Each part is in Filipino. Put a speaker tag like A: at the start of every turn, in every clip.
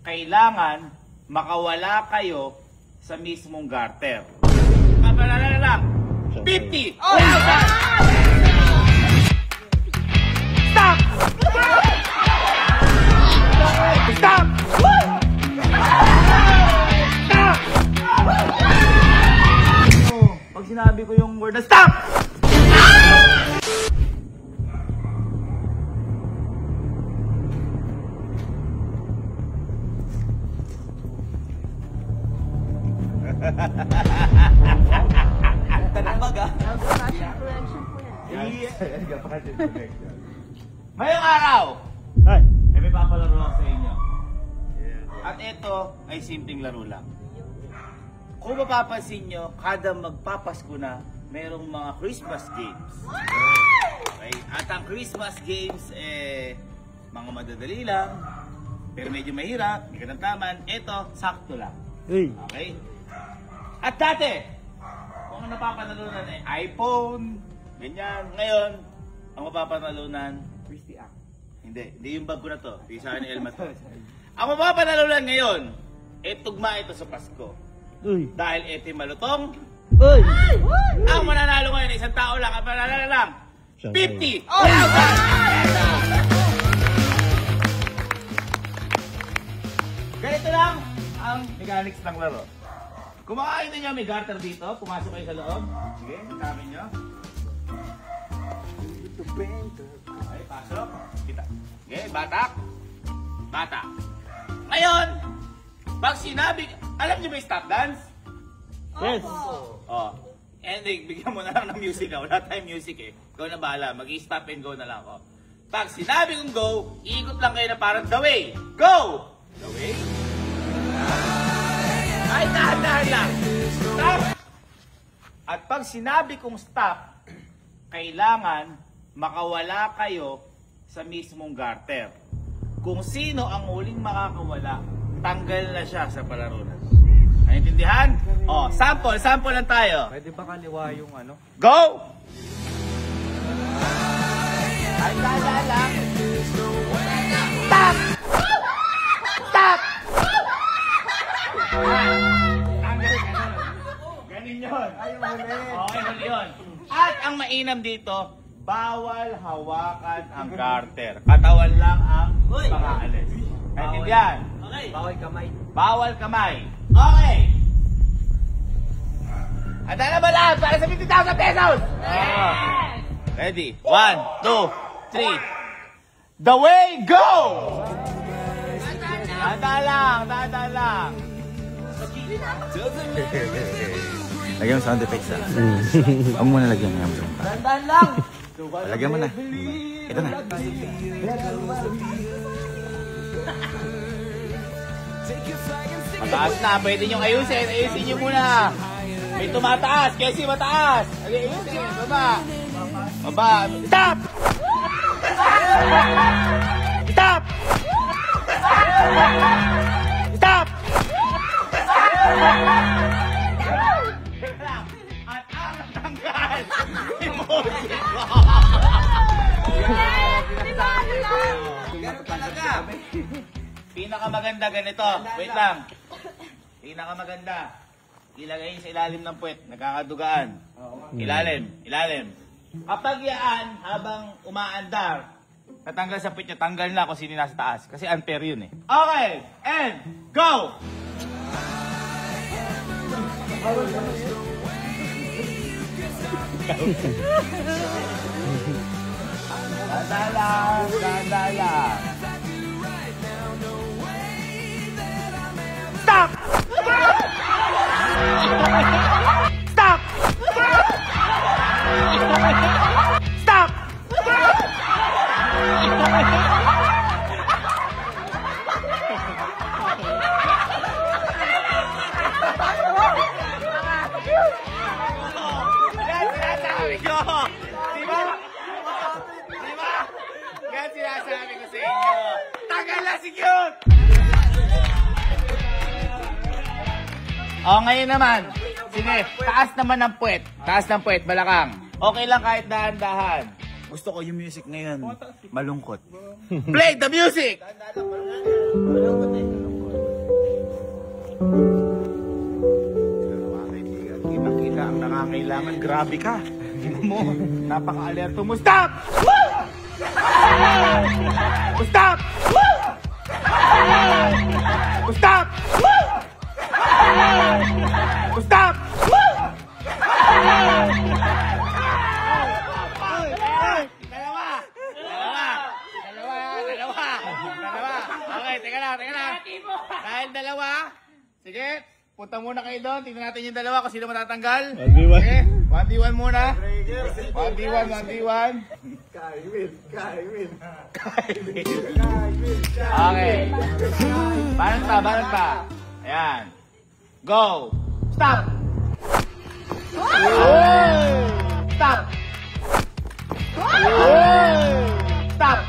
A: kailangan makawala kayo sa mismong garter. Kapalala lang. 50! Oh! Stop! Stop! Stop! Pag sinabi ko yung word na stop! Ngayong araw, may papalaro ako sa inyo. At ito ay simpleng laro lang. Kung mapapansin nyo, kada magpapasko na, mayroong mga Christmas games. Okay? At ang Christmas games, mga madadali lang, pero medyo mahirap, hindi ka nagtaman. Ito, sakto lang. Okay? At dati, kung ang napapanalunan iPhone, ganyan. Ngayon, ang mapapanalunan, Christy Act. Hindi yung bag ko na to. Hindi sa akin ni Elma to. Ang mapapanalunan ngayon, tugma ito sa Pasko. Dahil ito malutong. Ang mananalo ngayon, isang tao lang. Ang mananalo lang, 50! Ganito lang ang mechanics ng laro. Kung makakita nyo may garter dito, pumasok kayo sa loob. Sige, magkamin nyo. Okay, pasok. Kita. Okay, batak. Batak. Ngayon, pag sinabi, alam nyo ba yung stop dance?
B: Yes.
A: Oh. And bigyan mo na lang ng music. Wala tayong music eh. Ikaw na bahala. Mag-i-stop and go na lang ako. Pag sinabi kong go, iikot lang kayo na parang the way. Go! The way. Ay, dahan-dahan lang. Stop! At pag sinabi kong stop, kailangan makawala kayo sa mismong garter. Kung sino ang muling makakawala, tanggal na siya sa palarunan. Naintindihan? Oh, sample lang tayo.
B: Pwede ba kaliwa yung ano?
A: Go! Ay, dahan-dahan lang. Stop! Stop! Ganin yun. Okay, huli yun. At ang mainam dito, bawal hawakan ang garter. Katawan lang ang pang-aalis. Naintindihan? Okay.
B: Bawal kamay.
A: Bawal kamay. Okay. Handa na ba lahat para sa 50,000 pesos? Yes! Ready? 1, 2, 3. The way, go! Tanda lang.
C: Lagyan mo sound effects ah. Huwag mo na lagyan mo.
A: Tandaan lang.
C: Lagyan mo na. Ito na.
A: Mataas na. Pwede nyo ayusin. Ayusin nyo muna. May tumataas. Kasi mataas. Ayusin. Baba. Stop! Stop! Stop! At ang tanggal. Emoji ko. Ganun talaga. Pinakamaganda ganito. Wait lang. Pinakamaganda. Ilagay sa ilalim ng puwet. Nagkakadugaan. Ilalim. Kapag yan, habang umaandar, natanggal sa puwet niya, tanggal na kung sino nasa taas. Kasi unfair yun eh. Okay. And go! Dandala. Stop! Stop! Stop! Sinasabi ko sa inyo, tagal na si Cute! O, ngayon naman. Sige, taas naman ng puwet. Taas ng puwet, balakang. Okay lang kahit dahan-dahan. Gusto ko yung music ngayon, malungkot. Play the music! Grabe ka. Tingnan mo, napaka-alerto mo. Stop! Stop! Stop! Stop! Dalawa. Okay, teka lang. Dahil dalawa, sige, punta muna kayo doon. Tingnan natin yung dalawa kung sino matatanggal. 1v1. Okay, 1v1 muna. 1v1. Kyle. Okay. Balance pa. Ayan. Go. Stop. Stop. Stop.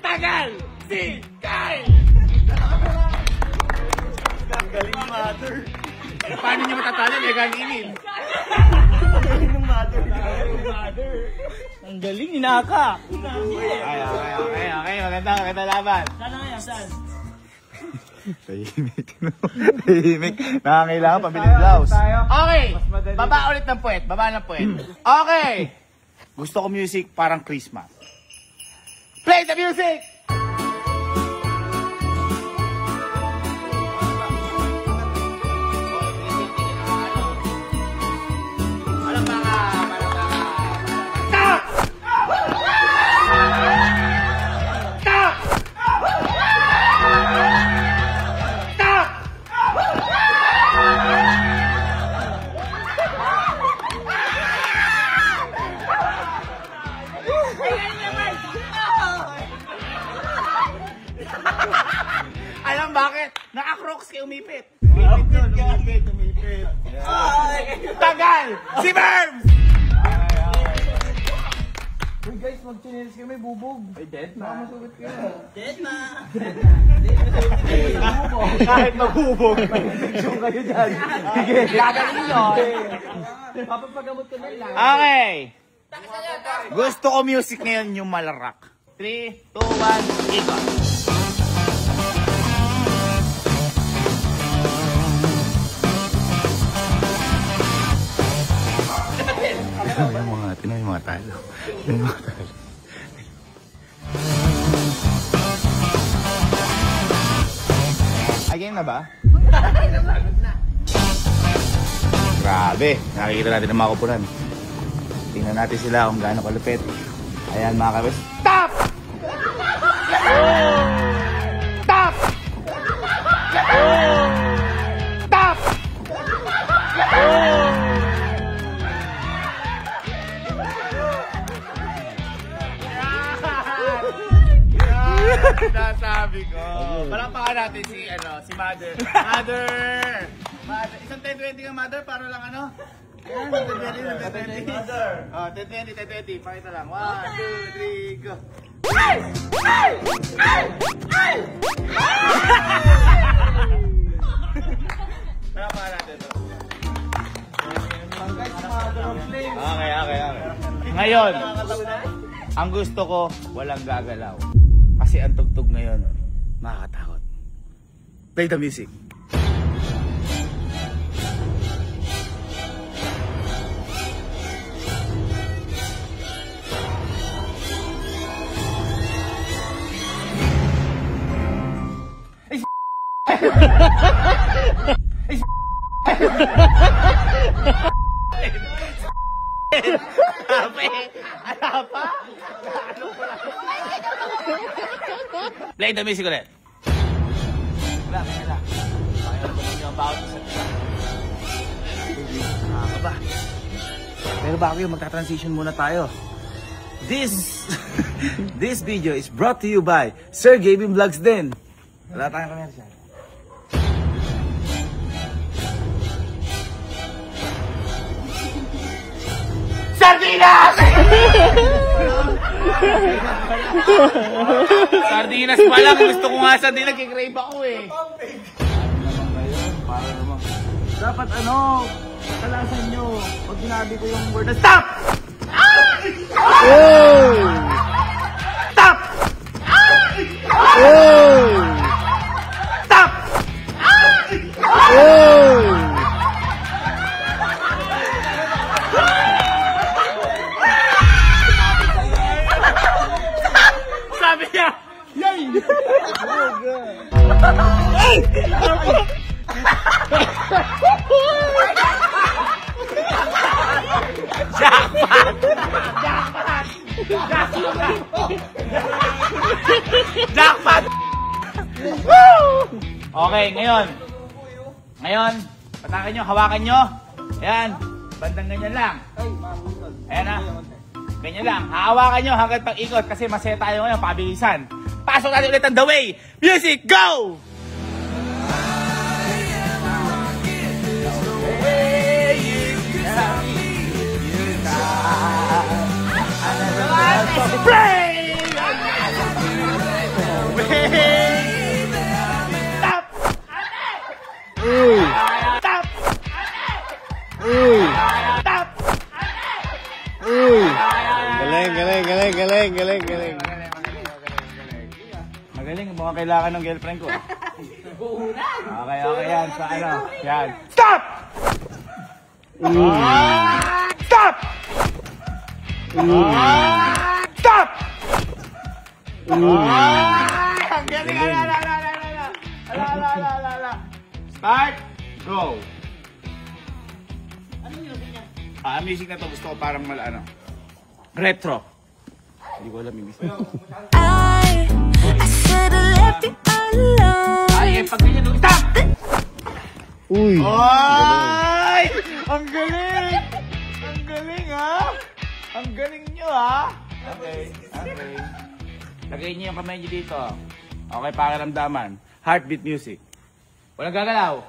A: Tagal si Kyle! Galing ng mother. Paano niyo matatalo? May ganginin. Galing ng mother.
B: Ang galing, inaka.
A: Okay. Maganda laban.
B: Saan?
C: Tahimik. Nakangailangan pabiling blouse.
A: Okay. Baba ulit ng puwet. Okay. Gusto ko music parang Christmas. Play the music! Stop! Stop! Stop! Alam bakit? Naka-crocs kayo umipit. Umipit. Tagal! Si Verbs!
B: Uy guys, mag-chinelis kayo, may bubog. Ay, dead na. Masugot kayo. Dead na.
A: Kahit magbubog.
B: May infection kayo dyan.
A: Sige, gagaling yun.
B: Papapagamot ko na lang.
A: Okay. Gusto ko music ngayon yung malarak. 3, 2, 1, ikot.
C: Tingnan yung mga talo.
A: Again na ba? Grabe. Nakikita natin ang mga kupunan. Tingnan natin sila kung gaano kalupit. Ayan mga kabis. Stop! Stop! Stop! Nasabi ko. Palampakan natin si Mother. Mother! Isang 10-20 nga Mother, para lang ano? Ayan, 10-20. Oh, 10-20. Pakita lang. 1, 2, 3, go. Palampakan natin ito. Okay. Ngayon, ang gusto ko, walang gagalaw. Kasi ang tugtog ngayon, nakakatakot. Play the music. Play the music ulit. Wala. Pakialam ko ninyo about sa nakakaba. Pero bago yun, magta-transition muna tayo. This video is brought to you by Sir Gavin Vlogs din. Wala tayong commercial. Sardinas! Sardinas pa lang. Gusto ko nga sardinas. Nagkikrave ako eh. Dapat kalasan nyo. Pag sinabi ko yung word na stop! Stop! Okay, ngayon. Ngayon, patakin nyo, hawakan nyo. Ayan, bandang ganyan lang. Ayan na. Ganyan lang. Hawakan nyo hanggang pag-ikot kasi masaya tayo ngayon, pabilisan. Pasok natin ulit ang The Way. Music, go! Play! Stop!
D: Uy!
A: Stop!
D: Uy!
A: Stop!
D: Uy! Galing, galing, galing, galing, galing, galing.
A: Magaling, mukhang kailangan ng girlfriend ko. Okay, okay yan. Sa ano? Yan. Stop! Stop! Stop! Ang galing! Ala. Start! Go! Ano music niya? Music na to gusto ko parang ano. Retro. Hindi ko alam yung music.
E: I should have left you alone.
A: Ay, pag ganyan, stop!
D: Uy!
A: Ay! Ang galing! Ang galing, ha? Ang galing nyo, ha? Okay, okay. Lagay niyo yung kamay niyo dito. Okay, pakiramdaman. Heartbeat music. Walang gagalaw.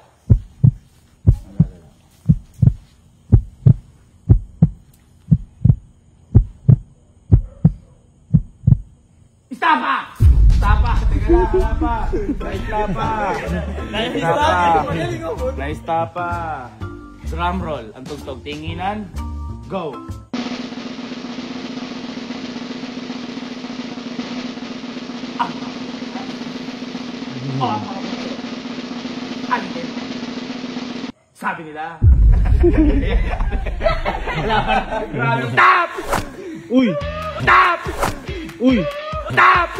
A: Istapa! Istapa! Teka lang, wala pa. Naistapa. Naistapa. Drum roll. Ang tugtog. Tinginan. Go. Sabi nila. Stop!
D: Uy!
A: Stop!
D: Uy!
A: Stop!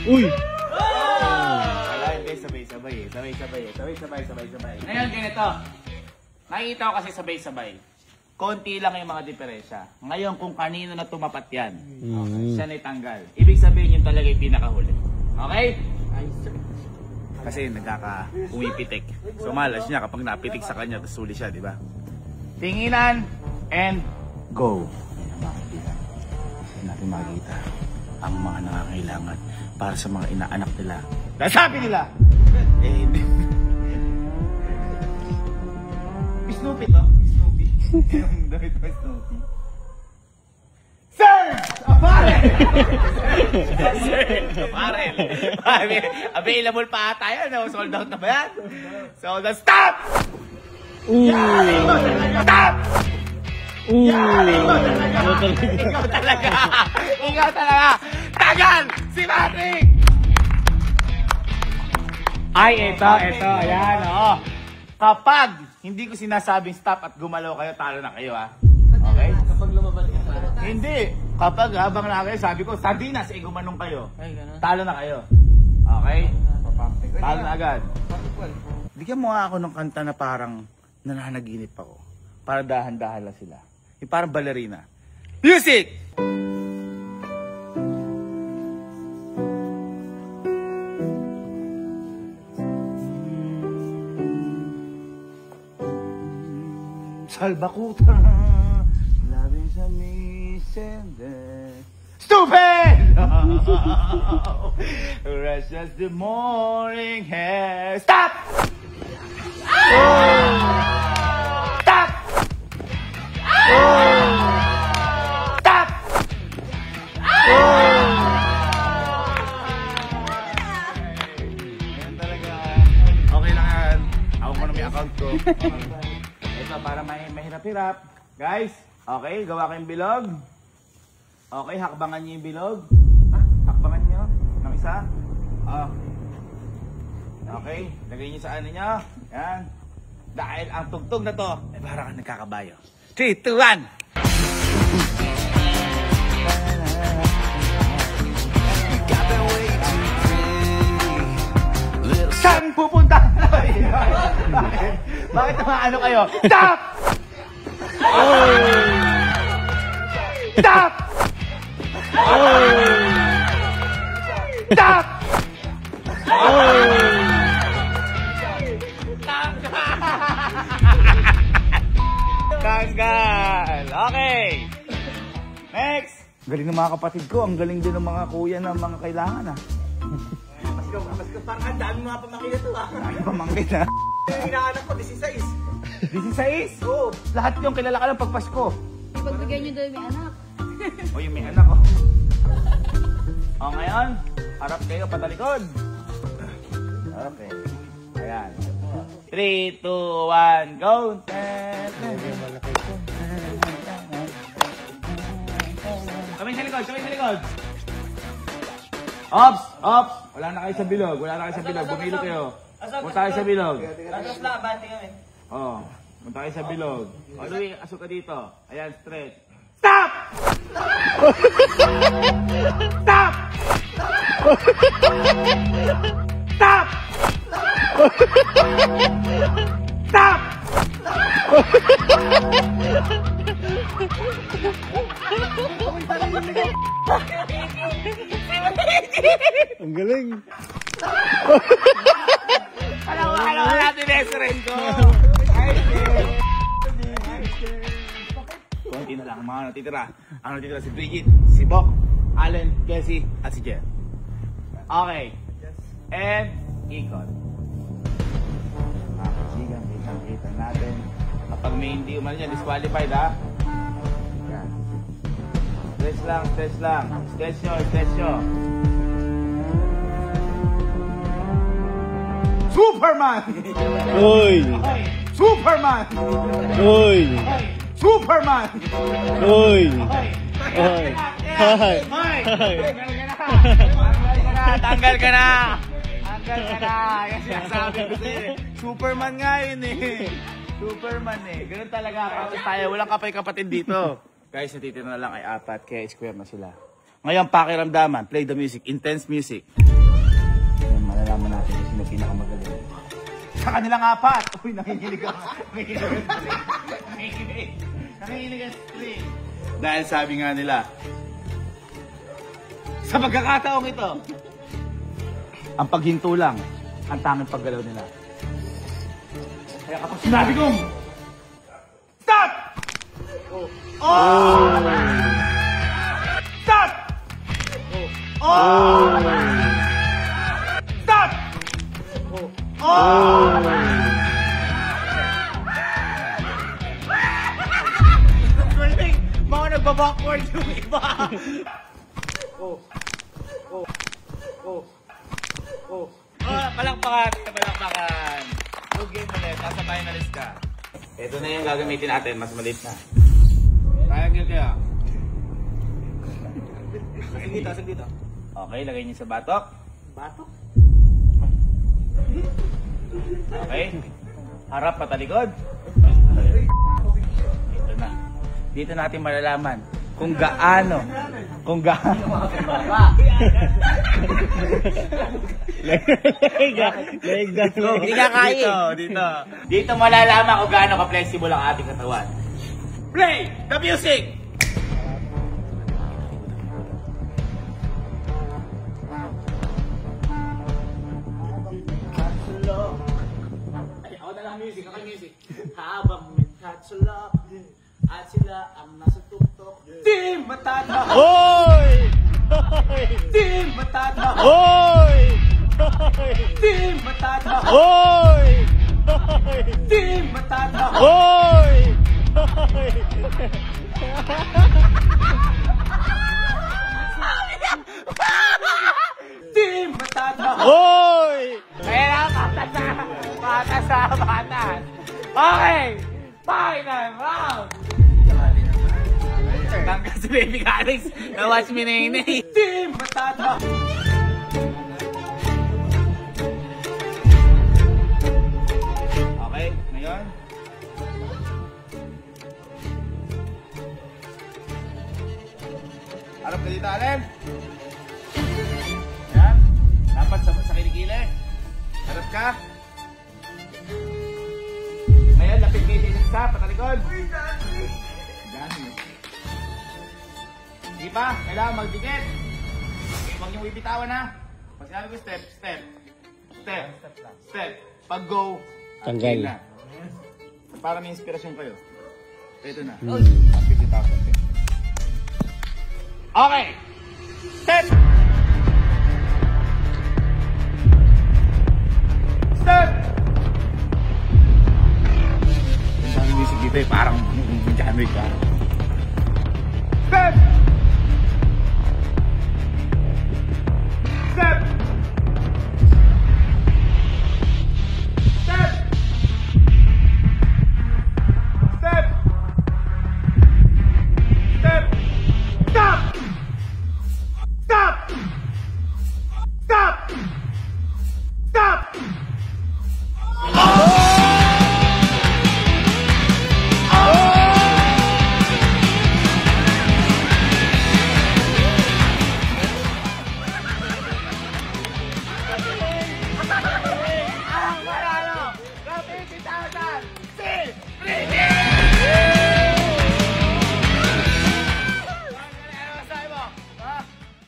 D: Uy!
A: Wala, hindi. Sabay-sabay. Ngayon, ganito. Nakikita ko kasi sabay-sabay. Konti lang yung mga diferensya. Ngayon, kung kanino na tumapat yan, siya na itanggal. Ibig sabihin yun talaga yung pinakahuli. Okay? Kasi nagkaka-umipitik. So malas niya kapag napitik sa kanya, tapos huli siya, di ba? Tinginan and go. Hindi natin makikita ang mga nangangailangan para sa mga inaanak nila. Nasabi nila! Eh, hindi. Snoopy to? Snoopy. Yung damit mo Snoopy. Serge! Aparel! Serge! Aparel! Available pa ata yan. Sold out na ba yan? Sold out. Stop! Stop! Ikaw talaga! Ikaw talaga! Tagal! Si Patrick! Ay, ito. Ayan, oo. Kapag hindi ko sinasabing stop at gumalaw kayo, talo na kayo, ha? Okay?
B: Kapag lumabalik ka na.
A: Hindi. Kapag habang na kayo, sabi ko, sardinas, gumanong kayo. Talo na kayo. Okay? Talo na agad. Bigyan mo nga ako ng kanta na parang nananaginip ako. Para dahan-dahan lang sila. Yung parang ballerina. Music! Salbakuta, labing sa misende. Stupid! Rush as the morning hair. Stop! Stop! Stop! Yan talaga. Okay lang yan. Ako ko na may account ko. Ito para mahirap-hirap. Guys, okay, gawa kayong bilog. Okay, hakbangan niyo yung bilog. Hakbangan niyo ng isa. Okay, lagay niyo sa ano niyo. Yan. Dahil ang tugtog na to, ay parang nagkakabayo. 3, 2, 1. Saan pupunta? Bakit naman ano kayo? Stop! Stop! Stop! Tanggal! Okay! Next! Galing ng mga kapatid ko. Ang galing din ng mga kuya ng mga kailangan ah.
B: Mas ka parang ang dami mga pamangkin na to ah.
A: Ay, pamangkin ah.
B: Hinahanap ko, 16.
A: 16? Oo. Lahat yung kilala ka ng pagpasko.
F: Ipagbigay nyo daw may anak.
A: O yung may anak ko. O ngayon, harap kayo patalikod. Okay. Ayan. 3, 2, 1, go! Kami sa likod, kami sa likod. Ops! Ops! Wala na kayo sa bilog, wala na kayo sa bilog. Bumilo kayo. Punta kayo sa bilog.
B: Tapos lang, bati kami.
A: Oo. Punta kayo sa bilog. O Louie, asok ka dito. Ayan, straight. Stop! Stop! Stop! Stop!
D: Ang galing.
A: Alam mo natin best friend ko. Konti na lang mga natitira. Ang natitira si Bridget, si Bok, Allen, Cassie, at si Jen. Okay. And ikot. Mga kasigang, kitang-kita natin. Kapag may hindi umano yan, disqualified ha. Yan. Stretch lang, stretch lang. Stretch nyo, stretch nyo. Superman!
D: Uy!
A: Superman!
D: Uy!
A: Superman!
D: Uy!
A: Hoy!
D: Hoy! Hoy!
A: Hoy! Tanggal ka na! Tanggal ka na! Yan sinasabi ko sa'yo. Superman nga yun eh. Superman eh. Ganun talaga. Kapag tayo, walang kapay-kapatid dito. Guys, natitira na lang ay 4, kaya square na sila. Ngayon, pakiramdaman. Play the music. Intense music. Yan, malalaman natin kung sino pinakamagaling. Sa kanilang 4! Uy, nanginginig ako. Nanginginig ang string. Dahil sabi nga nila, sa pagkakataong ito, ang paghinto lang ang tanging paggalaw nila. Kaya kapag sinabi kong, stop! Oh! Stop! Oh! Stop! Oh! Galing! Mga nagba-backward yung iba! Palakpakan! Palakpakan! Good game ulit. Nasa finalist ka. Ito na yung gagamitin natin. Mas maliit na. Triangle kaya. Asig dito, asig dito. Okay, lagay niyo sa batok. Batok? Okay. Harap patalikod. Ito na. Dito natin malalaman kung gaano.
D: Hindi
A: ka kaya. Dito malalaman kung gaano ka-flexible ang ating katawan. Play the music! Ay, ako na lang music, ako music. Habang may katsulok at sila ang nasa tuktok, di matatawa!
D: Hoy!
A: Di matatawa!
D: Hoy!
A: Di matatawa!
D: Hoy!
A: Di matatawa!
D: Hoy!
A: Di matatawa!
D: Hoy!
A: Kaya patas na! Patas! Okay! Final round! Tanggal si Baby Alex. Na-watch me na Team Matata! Okay, ngayon. Harap ka dito, Alem. Yan. Dapat sa kilikili. Harap ka. Ngayon, lapit kayo sa isa, patalikod. Dami. Hindi pa, kailangan magdikit. Okay, huwag niyong ipitawan ha. Pag sinabi ko step, step. Step. Step. Pag go,
D: Tanggal.
A: na. Para may inspirasyon kayo. Ito na. 50,000.
D: Okay. Step. Step.
A: Ang dami music dito eh. Parang John Wick ka.
D: Step. Step. Step. Step. Step. Stop. Stop. Stop. Stop.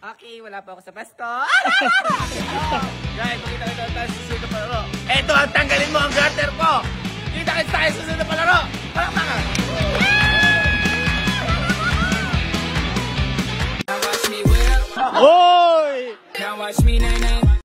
B: Okay, wala pa ako sa pasto.
A: Guys, makita kita tayo sa susunod na palaro. Eto ang tanggalin mo ang garter ko. Kita kita tayo sa susunod na palaro. Palakpakan.
D: Hoy!
G: Now watch me, na na